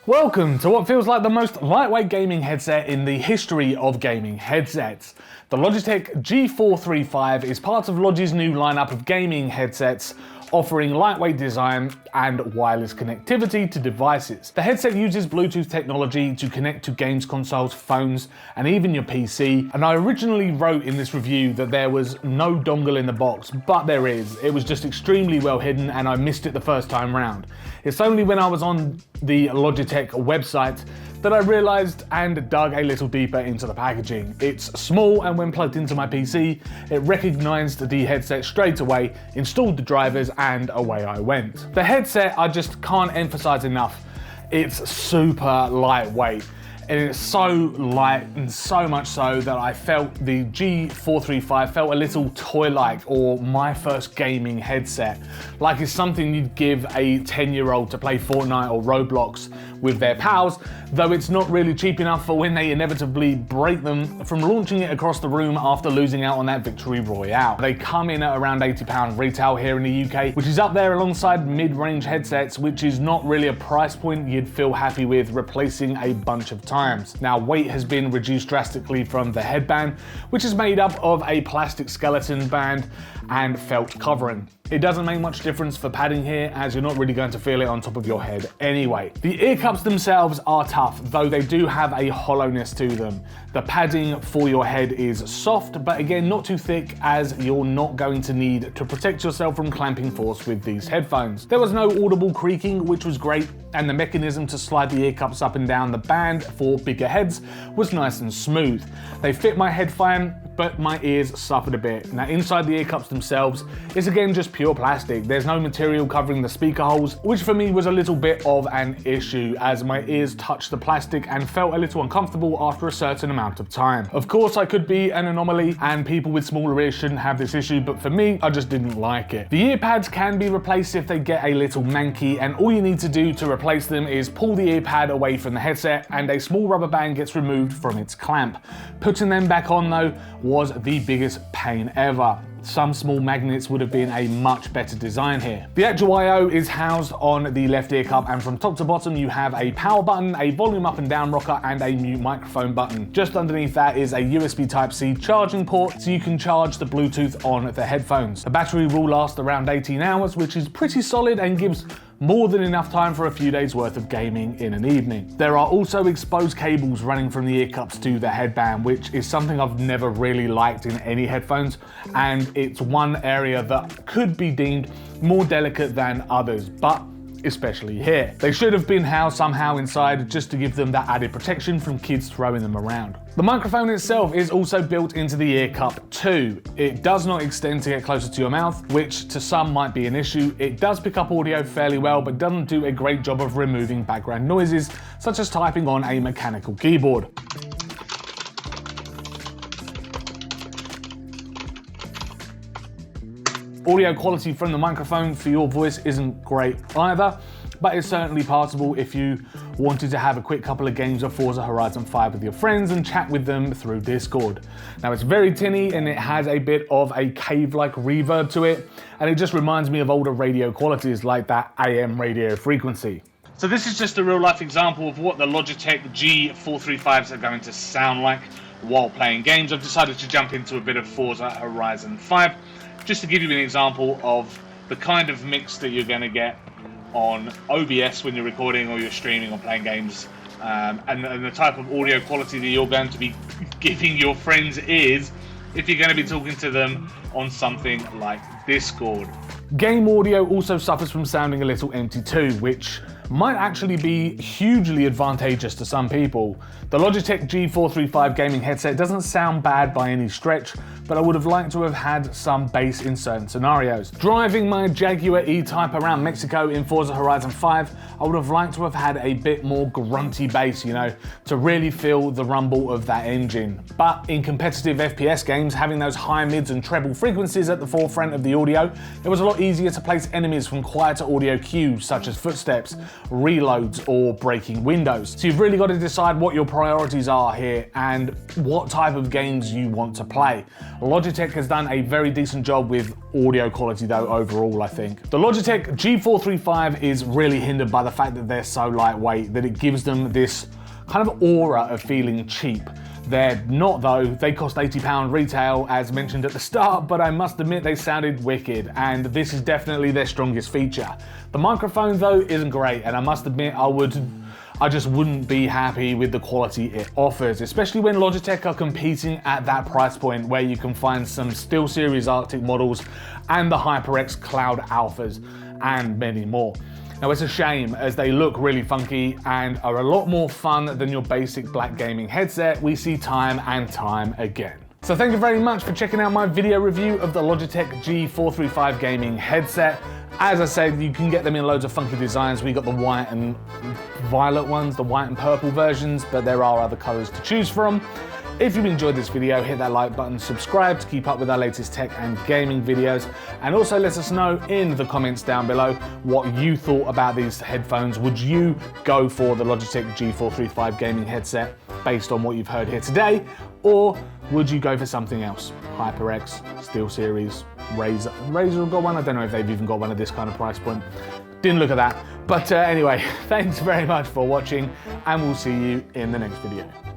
Welcome to what feels like the most lightweight gaming headset in the history of gaming headsets. The Logitech G435 is part of Logi's new lineup of gaming headsets, offering lightweight design and wireless connectivity to devices. The headset uses Bluetooth technology to connect to games consoles, phones, and even your PC. And I originally wrote in this review that there was no dongle in the box, but there is. It was just extremely well hidden and I missed it the first time round. It's only when I was on the Logitech website that I realized and dug a little deeper into the packaging. It's small, and when plugged into my PC, it recognized the headset straight away, installed the drivers, and away I went. The headset, I just can't emphasize enough, it's super lightweight. And it's so light, and so much so that I felt the G435 felt a little toy-like, or my first gaming headset. Like it's something you'd give a 10-year-old to play Fortnite or Roblox with their pals, though it's not really cheap enough for when they inevitably break them from launching it across the room after losing out on that victory royale. They come in at around £80 retail here in the UK, which is up there alongside mid-range headsets, which is not really a price point you'd feel happy with replacing a bunch of times. Now, weight has been reduced drastically from the headband, which is made up of a plastic skeleton band and felt covering. It doesn't make much difference for padding here, as you're not really going to feel it on top of your head anyway. The ear cups themselves are tough, though they do have a hollowness to them. The padding for your head is soft, but again, not too thick, as you're not going to need to protect yourself from clamping force with these headphones. There was no audible creaking, which was great, and the mechanism to slide the ear cups up and down the band for bigger heads was nice and smooth. They fit my head fine, but my ears suffered a bit. Now, inside the ear cups themselves is again just pure plastic. There's no material covering the speaker holes, which for me was a little bit of an issue, as my ears touched the plastic and felt a little uncomfortable after a certain amount of time. Of course, I could be an anomaly and people with smaller ears shouldn't have this issue, but for me, I just didn't like it. The ear pads can be replaced if they get a little manky, and all you need to do to replace them is pull the ear pad away from the headset and a small rubber band gets removed from its clamp. Putting them back on though was the biggest pain ever. Some small magnets would have been a much better design here. The actual I/O is housed on the left ear cup, and from top to bottom you have a power button, a volume up and down rocker, and a mute microphone button. Just underneath that is a USB Type-C charging port, so you can charge the Bluetooth on the headphones. The battery will last around 18 hours, which is pretty solid and gives more than enough time for a few days worth of gaming in an evening. There are also exposed cables running from the ear cups to the headband, which is something I've never really liked in any headphones, and it's one area that could be deemed more delicate than others, but especially here. They should have been housed somehow inside just to give them that added protection from kids throwing them around. The microphone itself is also built into the ear cup too. It does not extend to get closer to your mouth, which to some might be an issue. It does pick up audio fairly well, but doesn't do a great job of removing background noises, such as typing on a mechanical keyboard. Audio quality from the microphone for your voice isn't great either, but it's certainly passable if you wanted to have a quick couple of games of Forza Horizon 5 with your friends and chat with them through Discord. Now, it's very tinny and it has a bit of a cave-like reverb to it, and it just reminds me of older radio qualities like that AM radio frequency. So this is just a real-life example of what the Logitech G435s are going to sound like while playing games. I've decided to jump into a bit of Forza Horizon 5, just to give you an example of the kind of mix that you're going to get on OBS when you're recording or you're streaming or playing games, and the type of audio quality that you're going to be giving your friends' ears if you're going to be talking to them on something like Discord. Game audio also suffers from sounding a little empty too, which might actually be hugely advantageous to some people. The Logitech G435 gaming headset doesn't sound bad by any stretch, but I would have liked to have had some bass in certain scenarios. Driving my Jaguar E-Type around Mexico in Forza Horizon 5, I would have liked to have had a bit more grunty bass, you know, to really feel the rumble of that engine. But in competitive FPS games, having those high mids and treble frequencies at the forefront of the audio, it was a lot easier to place enemies from quieter audio cues such as footsteps, reloads or breaking windows. So you've really got to decide what your priorities are here and what type of games you want to play. Logitech has done a very decent job with audio quality though overall, I think. The Logitech G435 is really hindered by the fact that they're so lightweight that it gives them this kind of aura of feeling cheap. They're not though, they cost £80 retail as mentioned at the start, but I must admit they sounded wicked and this is definitely their strongest feature. The microphone though isn't great and I must admit I just wouldn't be happy with the quality it offers, especially when Logitech are competing at that price point where you can find some SteelSeries Arctic models and the HyperX Cloud Alphas and many more. Now it's a shame as they look really funky and are a lot more fun than your basic black gaming headset we see time and time again. So thank you very much for checking out my video review of the Logitech G435 gaming headset. As I said, you can get them in loads of funky designs. We got the white and violet ones, the white and purple versions, but there are other colors to choose from. If you enjoyed this video, hit that like button, subscribe to keep up with our latest tech and gaming videos, and also let us know in the comments down below what you thought about these headphones. Would you go for the Logitech G435 gaming headset based on what you've heard here today, or would you go for something else? HyperX, SteelSeries, Razer. Razer have got one. I don't know if they've even got one at this kind of price point. Didn't look at that. But anyway, thanks very much for watching, and we'll see you in the next video.